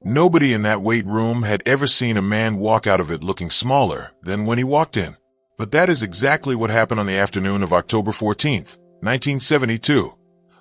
Nobody in that weight room had ever seen a man walk out of it looking smaller than when he walked in. But that is exactly what happened on the afternoon of October 14th, 1972,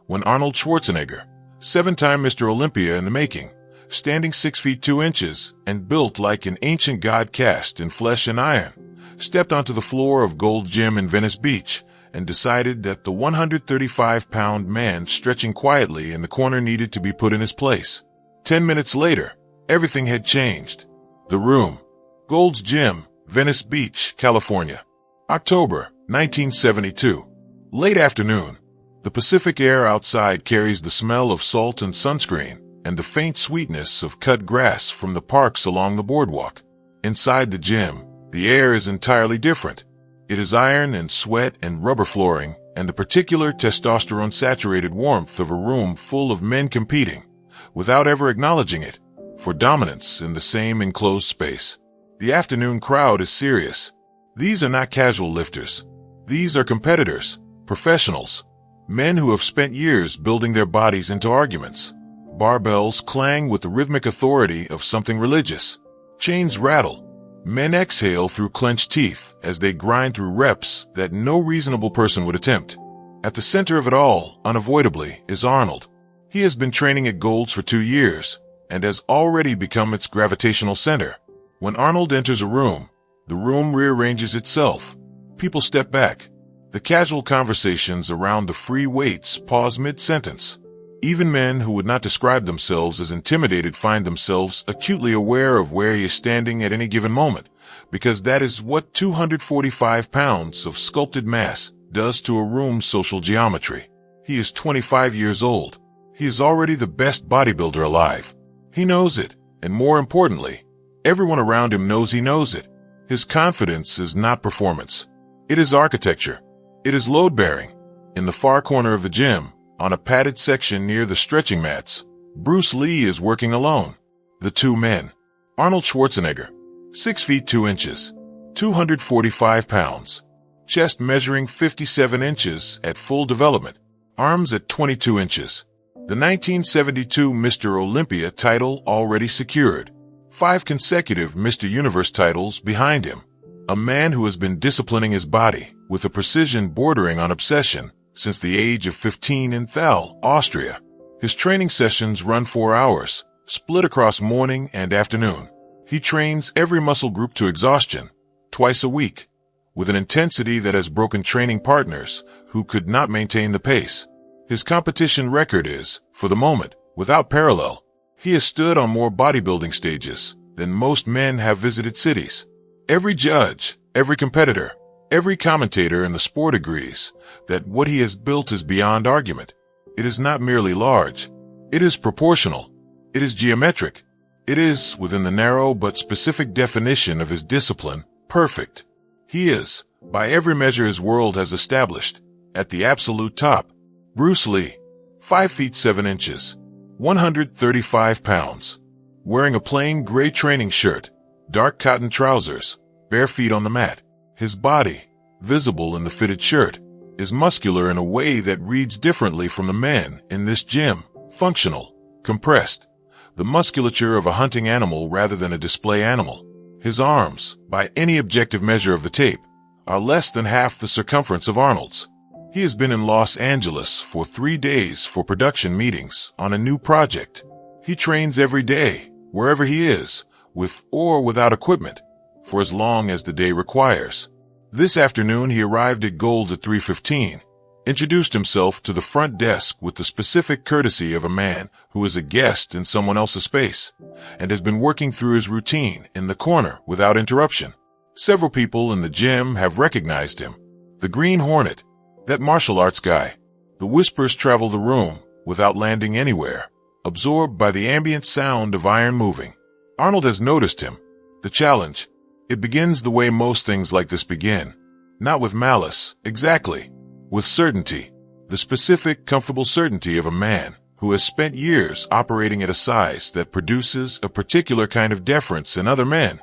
when Arnold Schwarzenegger, seven-time Mr. Olympia in the making, standing 6 feet 2 inches and built like an ancient god cast in flesh and iron, stepped onto the floor of Gold's Gym in Venice Beach and decided that the 135-pound man stretching quietly in the corner needed to be put in his place. 10 minutes later, everything had changed. The room, Gold's Gym, Venice Beach, California. October 1972. Late afternoon. The Pacific air outside carries the smell of salt and sunscreen and the faint sweetness of cut grass from the parks along the boardwalk. Inside the gym, the air is entirely different. It is iron and sweat and rubber flooring and the particular testosterone-saturated warmth of a room full of men competing, without ever acknowledging it, for dominance in the same enclosed space. The afternoon crowd is serious. These are not casual lifters. These are competitors, professionals, men who have spent years building their bodies into arguments. Barbells clang with the rhythmic authority of something religious. Chains rattle. Men exhale through clenched teeth as they grind through reps that no reasonable person would attempt. At the center of it all, unavoidably, is Arnold. He has been training at Gold's for 2 years and has already become its gravitational center. When Arnold enters a room, the room rearranges itself. People step back. The casual conversations around the free weights pause mid-sentence. Even men who would not describe themselves as intimidated find themselves acutely aware of where he is standing at any given moment, because that is what 245 pounds of sculpted mass does to a room's social geometry. He is 25 years old. He is already the best bodybuilder alive. He knows it, and more importantly, everyone around him knows he knows it. His confidence is not performance. It is architecture. It is load-bearing. In the far corner of the gym, on a padded section near the stretching mats, Bruce Lee is working alone. The two men. Arnold Schwarzenegger, 6 feet 2 inches, 245 pounds, chest measuring 57 inches at full development, arms at 22 inches. The 1972 Mr. Olympia title already secured. 5 consecutive Mr. Universe titles behind him. A man who has been disciplining his body with a precision bordering on obsession since the age of 15 in Thal, Austria. His training sessions run 4 hours, split across morning and afternoon. He trains every muscle group to exhaustion, twice a week, with an intensity that has broken training partners who could not maintain the pace. His competition record is, for the moment, without parallel. He has stood on more bodybuilding stages than most men have visited cities. Every judge, every competitor, every commentator in the sport agrees that what he has built is beyond argument. It is not merely large. It is proportional. It is geometric. It is, within the narrow but specific definition of his discipline, perfect. He is, by every measure his world has established, at the absolute top. Bruce Lee, 5 feet 7 inches, 135 pounds, wearing a plain gray training shirt, dark cotton trousers, bare feet on the mat. His body, visible in the fitted shirt, is muscular in a way that reads differently from the men in this gym, functional, compressed, the musculature of a hunting animal rather than a display animal. His arms, by any objective measure of the tape, are less than half the circumference of Arnold's. He has been in Los Angeles for 3 days for production meetings on a new project. He trains every day, wherever he is, with or without equipment, for as long as the day requires. This afternoon he arrived at Gold's at 3:15, introduced himself to the front desk with the specific courtesy of a man who is a guest in someone else's space, and has been working through his routine in the corner without interruption. Several people in the gym have recognized him. The Green Hornet, that martial arts guy. The whispers travel the room without landing anywhere, absorbed by the ambient sound of iron moving. Arnold has noticed him. The challenge. It begins the way most things like this begin. Not with malice, exactly. With certainty. The specific, comfortable certainty of a man who has spent years operating at a size that produces a particular kind of deference in other men,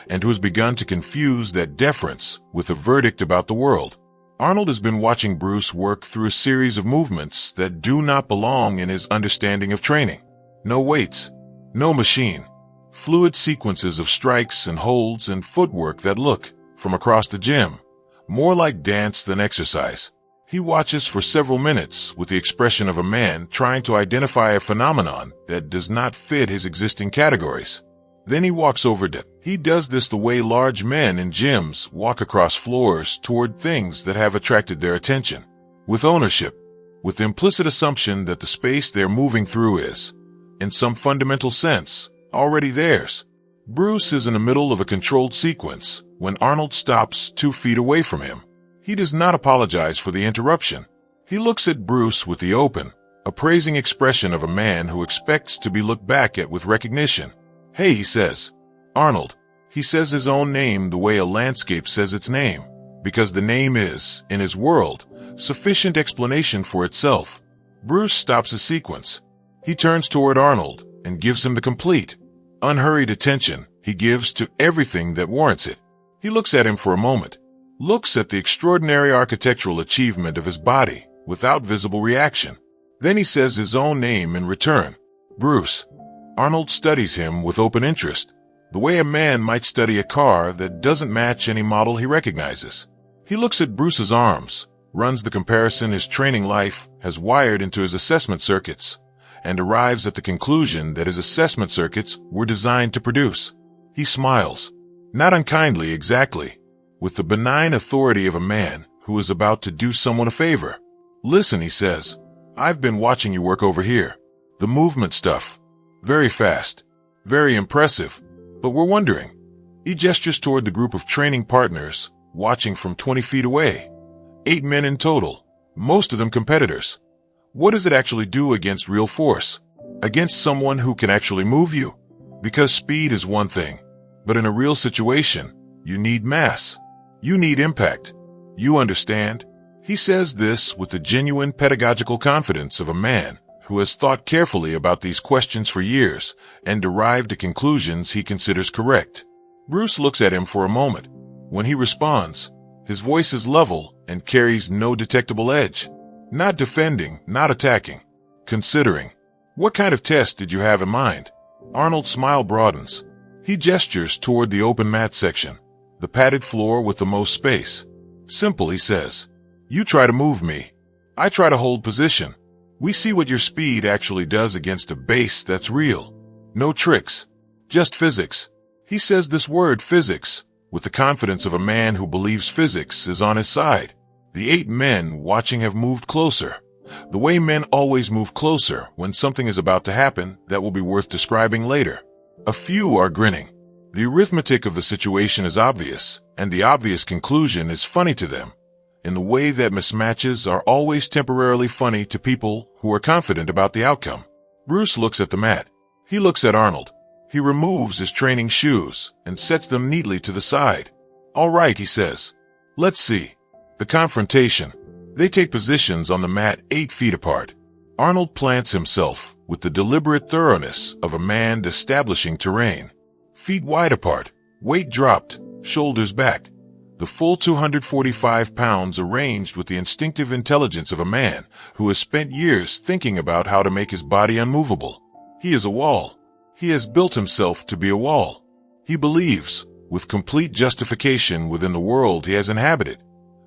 and who has begun to confuse that deference with a verdict about the world. Arnold has been watching Bruce work through a series of movements that do not belong in his understanding of training. No weights. No machine. Fluid sequences of strikes and holds and footwork that look, from across the gym, more like dance than exercise. He watches for several minutes with the expression of a man trying to identify a phenomenon that does not fit his existing categories. Then he walks over to it. He does this the way large men in gyms walk across floors toward things that have attracted their attention. With ownership. With the implicit assumption that the space they're moving through is, in some fundamental sense, already theirs. Bruce is in the middle of a controlled sequence when Arnold stops 2 feet away from him. He does not apologize for the interruption. He looks at Bruce with the open, appraising expression of a man who expects to be looked back at with recognition. Hey, he says. Arnold. He says his own name the way a landscape says its name, because the name is, in his world, sufficient explanation for itself. Bruce stops the sequence. He turns toward Arnold and gives him the complete, unhurried attention he gives to everything that warrants it. He looks at him for a moment, looks at the extraordinary architectural achievement of his body without visible reaction. Then he says his own name in return. Bruce. Arnold studies him with open interest, the way a man might study a car that doesn't match any model he recognizes. He looks at Bruce's arms, runs the comparison his training life has wired into his assessment circuits, and arrives at the conclusion that his assessment circuits were designed to produce. He smiles, not unkindly exactly, with the benign authority of a man who is about to do someone a favor. Listen, he says, I've been watching you work over here. The movement stuff. Very fast. Very impressive. But we're wondering. He gestures toward the group of training partners, watching from 20 feet away. 8 men in total, most of them competitors. What does it actually do against real force? Against someone who can actually move you? Because speed is one thing, but in a real situation, you need mass. You need impact. You understand? He says this with the genuine pedagogical confidence of a man who has thought carefully about these questions for years and derived the conclusions he considers correct. Bruce looks at him for a moment. When he responds, his voice is level and carries no detectable edge. Not defending, not attacking. Considering. What kind of test did you have in mind? Arnold's smile broadens. He gestures toward the open mat section, the padded floor with the most space. Simple, he says. You try to move me. I try to hold position. We see what your speed actually does against a base that's real. No tricks. Just physics. He says this word physics with the confidence of a man who believes physics is on his side. The 8 men watching have moved closer. The way men always move closer when something is about to happen that will be worth describing later. A few are grinning. The arithmetic of the situation is obvious, and the obvious conclusion is funny to them, in the way that mismatches are always temporarily funny to people who are confident about the outcome. Bruce looks at the mat. He looks at Arnold. He removes his training shoes and sets them neatly to the side. All right, he says. Let's see. The confrontation. They take positions on the mat 8 feet apart. Arnold plants himself with the deliberate thoroughness of a man establishing terrain. Feet wide apart, weight dropped, shoulders back. The full 245 pounds arranged with the instinctive intelligence of a man who has spent years thinking about how to make his body unmovable. He is a wall. He has built himself to be a wall. He believes, with complete justification within the world he has inhabited,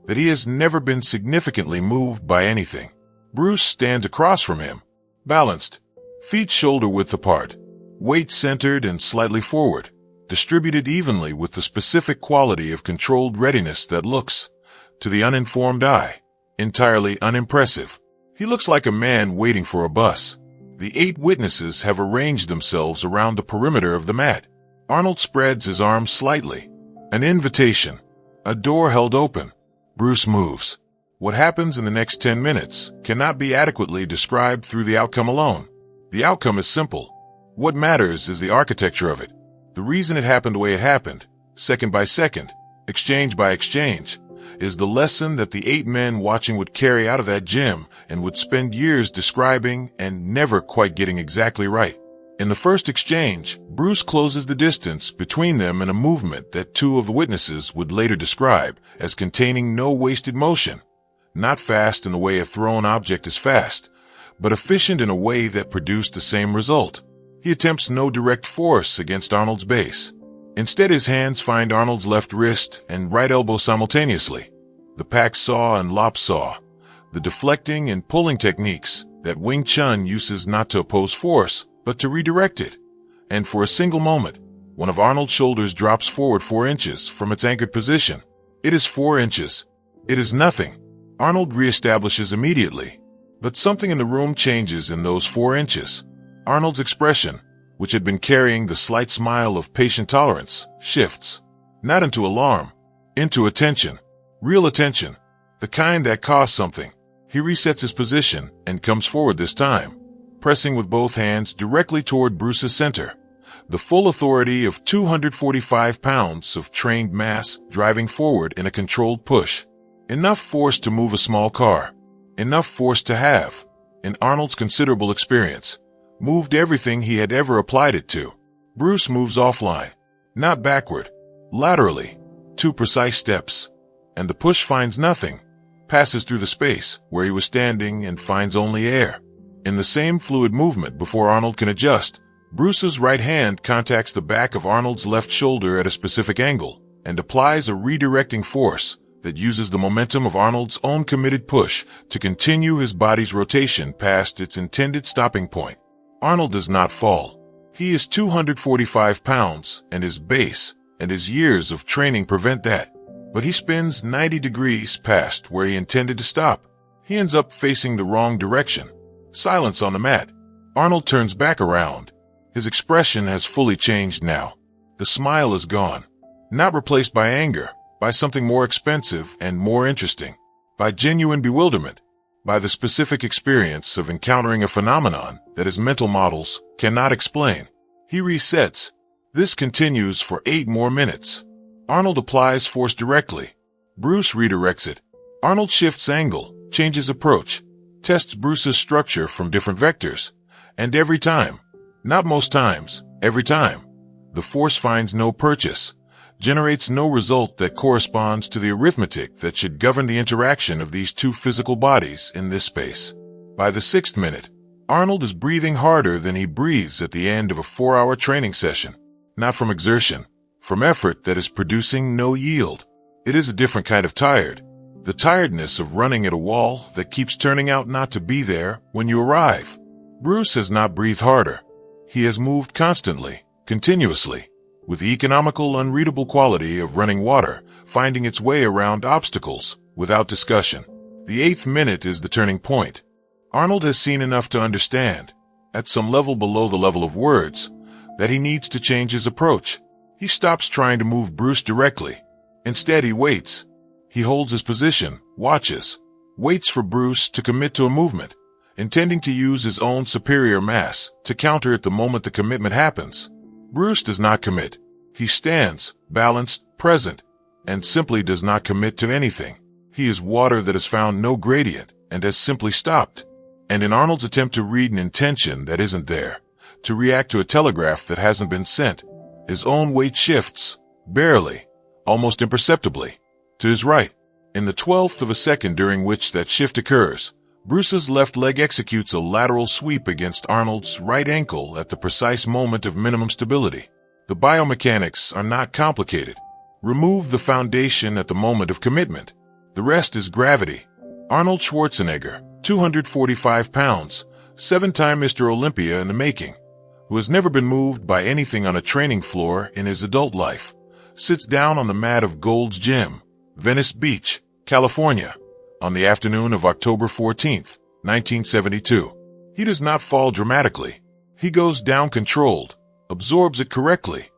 that he has never been significantly moved by anything. Bruce stands across from him, balanced, feet shoulder-width apart, weight centered and slightly forward, distributed evenly with the specific quality of controlled readiness that looks, to the uninformed eye, entirely unimpressive. He looks like a man waiting for a bus. The 8 witnesses have arranged themselves around the perimeter of the mat. Arnold spreads his arms slightly. An invitation. A door held open. Bruce moves. What happens in the next 10 minutes cannot be adequately described through the outcome alone. The outcome is simple. What matters is the architecture of it. The reason it happened the way it happened, second by second, exchange by exchange, is the lesson that the 8 men watching would carry out of that gym and would spend years describing and never quite getting exactly right. In the first exchange, Bruce closes the distance between them in a movement that 2 of the witnesses would later describe as containing no wasted motion. Not fast in the way a thrown object is fast, but efficient in a way that produced the same result. He attempts no direct force against Arnold's base. Instead, his hands find Arnold's left wrist and right elbow simultaneously. The pack saw and lop saw, the deflecting and pulling techniques that Wing Chun uses not to oppose force, but to redirect it. And for a single moment, one of Arnold's shoulders drops forward 4 inches from its anchored position. It is 4 inches. It is nothing. Arnold reestablishes immediately. But something in the room changes in those 4 inches. Arnold's expression, which had been carrying the slight smile of patient tolerance, shifts. Not into alarm, into attention. Real attention. The kind that costs something. He resets his position and comes forward this time, pressing with both hands directly toward Bruce's center. The full authority of 245 pounds of trained mass driving forward in a controlled push. Enough force to move a small car. Enough force to have, in Arnold's considerable experience, moved everything he had ever applied it to. Bruce moves offline, not backward, laterally, 2 precise steps, and the push finds nothing, passes through the space where he was standing and finds only air. In the same fluid movement before Arnold can adjust, Bruce's right hand contacts the back of Arnold's left shoulder at a specific angle and applies a redirecting force that uses the momentum of Arnold's own committed push to continue his body's rotation past its intended stopping point. Arnold does not fall. He is 245 pounds, and his base and his years of training prevent that. But he spins 90 degrees past where he intended to stop. He ends up facing the wrong direction. Silence on the mat. Arnold turns back around. His expression has fully changed now. The smile is gone. Not replaced by anger, by something more expensive and more interesting. By genuine bewilderment. By the specific experience of encountering a phenomenon that his mental models cannot explain. He resets. This continues for 8 more minutes. Arnold applies force directly. Bruce redirects it. Arnold shifts angle, changes approach, tests Bruce's structure from different vectors. And every time, not most times, every time, the force finds no purchase, generates no result that corresponds to the arithmetic that should govern the interaction of these 2 physical bodies in this space. By the 6th minute, Arnold is breathing harder than he breathes at the end of a 4-hour training session. Not from exertion, from effort that is producing no yield. It is a different kind of tired. The tiredness of running at a wall that keeps turning out not to be there when you arrive. Bruce has not breathed harder. He has moved constantly, continuously, with the economical, unreadable quality of running water, finding its way around obstacles, without discussion. The 8th minute is the turning point. Arnold has seen enough to understand, at some level below the level of words, that he needs to change his approach. He stops trying to move Bruce directly. Instead, he waits. He holds his position, watches, waits for Bruce to commit to a movement, intending to use his own superior mass to counter it the moment the commitment happens. Bruce does not commit. He stands, balanced, present, and simply does not commit to anything. He is water that has found no gradient and has simply stopped. And in Arnold's attempt to read an intention that isn't there, to react to a telegraph that hasn't been sent, his own weight shifts, barely, almost imperceptibly, to his right. In the 12th of a second during which that shift occurs, Bruce's left leg executes a lateral sweep against Arnold's right ankle at the precise moment of minimum stability. The biomechanics are not complicated. Remove the foundation at the moment of commitment. The rest is gravity. Arnold Schwarzenegger, 245 pounds, 7-time Mr. Olympia in the making, who has never been moved by anything on a training floor in his adult life, sits down on the mat of Gold's Gym, Venice Beach, California, on the afternoon of October 14th, 1972. He does not fall dramatically. He goes down controlled, absorbs it correctly,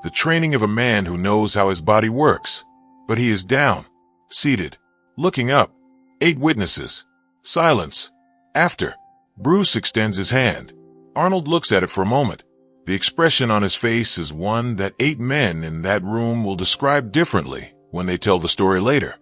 the training of a man who knows how his body works. But he is down, seated, looking up. 8 witnesses. Silence. After. Bruce extends his hand. Arnold looks at it for a moment. The expression on his face is one that 8 men in that room will describe differently when they tell the story later,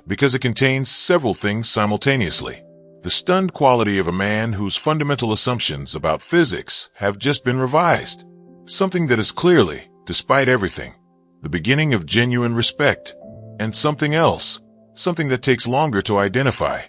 because it contains several things simultaneously. The stunned quality of a man whose fundamental assumptions about physics have just been revised. Something that is clearly, despite everything, the beginning of genuine respect. And something else, something that takes longer to identify.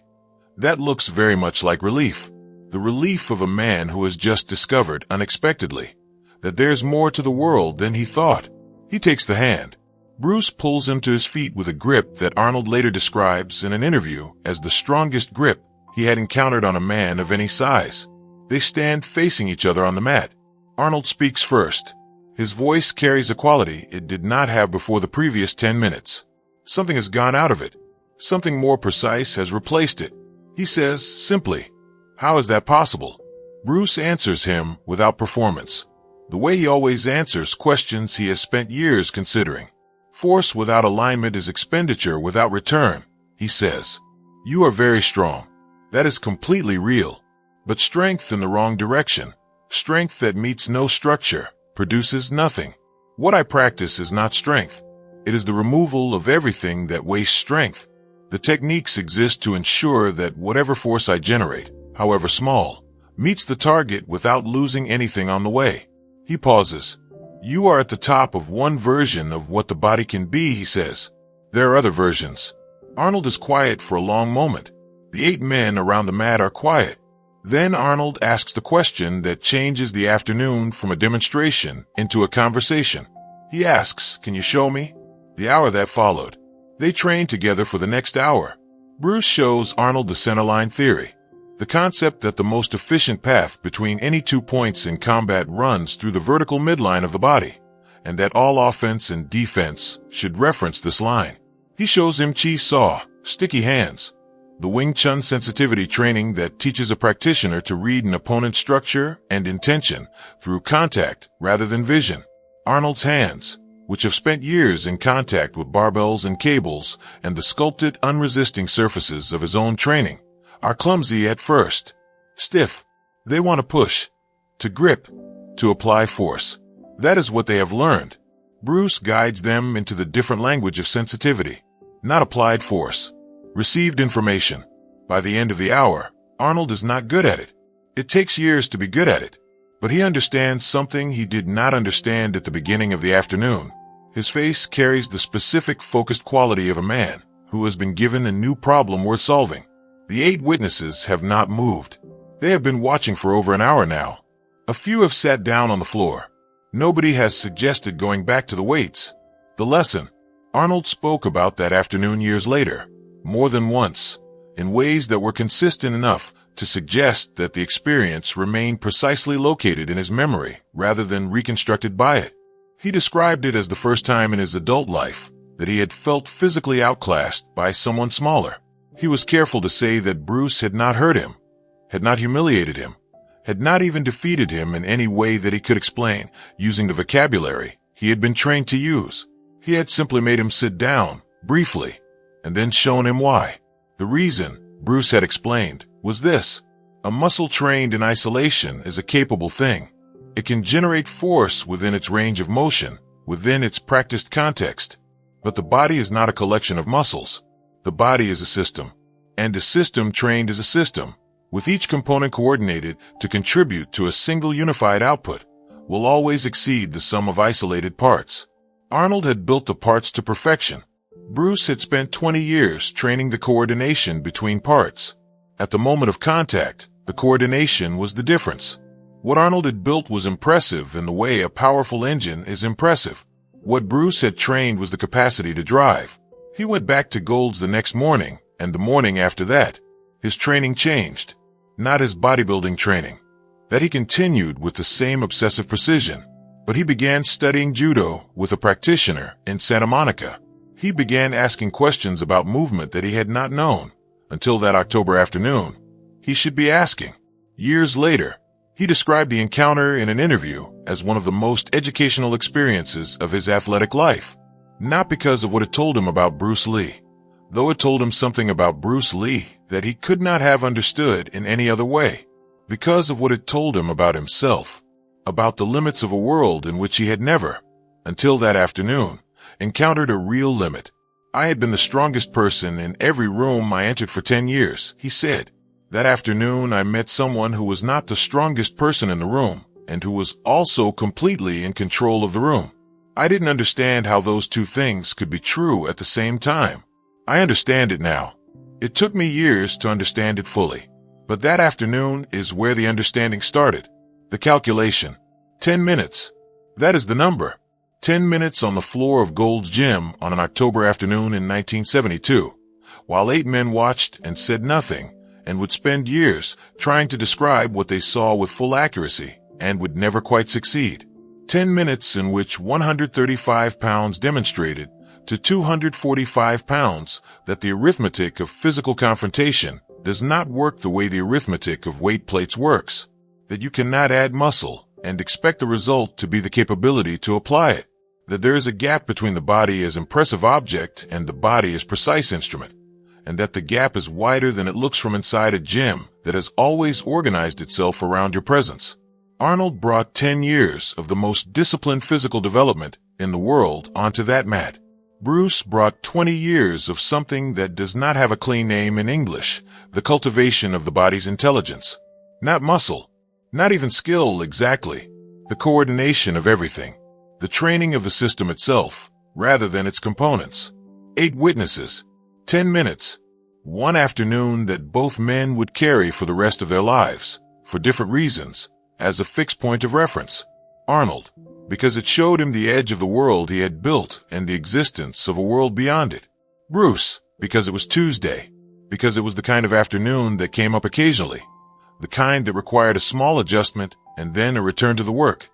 That looks very much like relief. The relief of a man who has just discovered, unexpectedly, that there's more to the world than he thought. He takes the hand. Bruce pulls him to his feet with a grip that Arnold later describes in an interview as the strongest grip he had encountered on a man of any size. They stand facing each other on the mat. Arnold speaks first. His voice carries a quality it did not have before the previous 10 minutes. Something has gone out of it. Something more precise has replaced it. He says simply, "How is that possible?" Bruce answers him without performance, the way he always answers questions he has spent years considering. "Force without alignment is expenditure without return," he says. "You are very strong. That is completely real. But strength in the wrong direction, strength that meets no structure, produces nothing. What I practice is not strength. It is the removal of everything that wastes strength. The techniques exist to ensure that whatever force I generate, however small, meets the target without losing anything on the way." He pauses. "You are at the top of one version of what the body can be," he says. "There are other versions." Arnold is quiet for a long moment. The 8 men around the mat are quiet. Then Arnold asks the question that changes the afternoon from a demonstration into a conversation. He asks, "Can you show me?" The hour that followed, they trained together for the next hour. Bruce shows Arnold the centerline theory, the concept that the most efficient path between any 2 points in combat runs through the vertical midline of the body, and that all offense and defense should reference this line. He shows him Chi Saw, sticky hands, the Wing Chun sensitivity training that teaches a practitioner to read an opponent's structure and intention through contact rather than vision. Arnold's hands, which have spent years in contact with barbells and cables and the sculpted, unresisting surfaces of his own training, are clumsy at first, stiff. They want to push, to grip, to apply force. That is what they have learned. Bruce guides them into the different language of sensitivity, not applied force. Received information. By the end of the hour, Arnold is not good at it. It takes years to be good at it. But he understands something he did not understand at the beginning of the afternoon. His face carries the specific focused quality of a man who has been given a new problem worth solving. The 8 witnesses have not moved. They have been watching for over an hour now. A few have sat down on the floor. Nobody has suggested going back to the weights. The lesson. Arnold spoke about that afternoon years later, more than once, in ways that were consistent enough to suggest that the experience remained precisely located in his memory rather than reconstructed by it. He described it as the first time in his adult life that he had felt physically outclassed by someone smaller. He was careful to say that Bruce had not hurt him, had not humiliated him, had not even defeated him in any way that he could explain, using the vocabulary he had been trained to use. He had simply made him sit down, briefly, and then shown him why. The reason, Bruce had explained, was this: a muscle trained in isolation is a capable thing. It can generate force within its range of motion, within its practiced context. But the body is not a collection of muscles. The body is a system, and a system trained is a system, with each component coordinated to contribute to a single unified output, will always exceed the sum of isolated parts. Arnold had built the parts to perfection. Bruce had spent 20 years training the coordination between parts. At the moment of contact, the coordination was the difference. What Arnold had built was impressive in the way a powerful engine is impressive. What Bruce had trained was the capacity to drive. He went back to Gold's the next morning, and the morning after that. His training changed. Not his bodybuilding training. That he continued with the same obsessive precision. But he began studying judo with a practitioner in Santa Monica. He began asking questions about movement that he had not known until that October afternoon. He should be asking. Years later, he described the encounter in an interview as one of the most educational experiences of his athletic life. Not because of what it told him about Bruce Lee, though it told him something about Bruce Lee that he could not have understood in any other way. Because of what it told him about himself, about the limits of a world in which he had never, until that afternoon, encountered a real limit. I had been the strongest person in every room I entered for 10 years, he said. That afternoon, I met someone who was not the strongest person in the room, and who was also completely in control of the room. I didn't understand how those two things could be true at the same time. I understand it now. It took me years to understand it fully. But that afternoon is where the understanding started. The calculation. 10 minutes. That is the number. 10 minutes on the floor of Gold's Gym on an October afternoon in 1972, while 8 men watched and said nothing, and would spend years trying to describe what they saw with full accuracy, and would never quite succeed. 10 minutes in which 135 pounds demonstrated to 245 pounds that the arithmetic of physical confrontation does not work the way the arithmetic of weight plates works, that you cannot add muscle and expect the result to be the capability to apply it, that there is a gap between the body as impressive object and the body as precise instrument, and that the gap is wider than it looks from inside a gym that has always organized itself around your presence. Arnold brought 10 years of the most disciplined physical development in the world onto that mat. Bruce brought 20 years of something that does not have a clean name in English, the cultivation of the body's intelligence. Not muscle, not even skill exactly, the coordination of everything, the training of the system itself, rather than its components. 8 witnesses, 10 minutes, one afternoon that both men would carry for the rest of their lives, for different reasons, as a fixed point of reference. Arnold, because it showed him the edge of the world he had built and the existence of a world beyond it. Bruce, because it was Tuesday, because it was the kind of afternoon that came up occasionally, the kind that required a small adjustment and then a return to the work.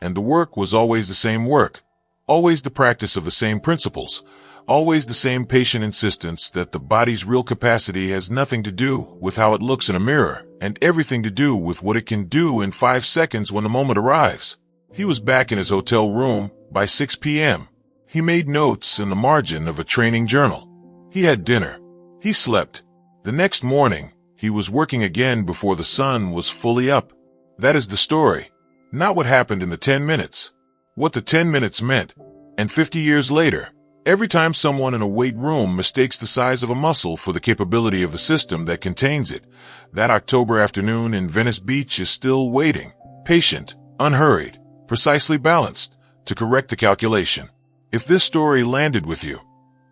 And the work was always the same work, always the practice of the same principles, always the same patient insistence that the body's real capacity has nothing to do with how it looks in a mirror and everything to do with what it can do in 5 seconds when the moment arrives. He was back in his hotel room by 6 p.m. He made notes in the margin of a training journal. He had dinner. He slept. The next morning, he was working again before the sun was fully up. That is the story. Not what happened in the 10 minutes. What the 10 minutes meant. And 50 years later, every time someone in a weight room mistakes the size of a muscle for the capability of the system that contains it, that October afternoon in Venice Beach is still waiting, patient, unhurried, precisely balanced, to correct the calculation. If this story landed with you,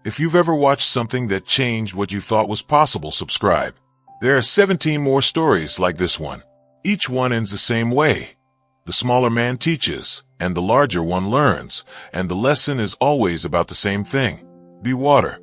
if you've ever watched something that changed what you thought was possible, subscribe. There are 17 more stories like this one. Each one ends the same way. The smaller man teaches, and the larger one learns, and the lesson is always about the same thing. Be water.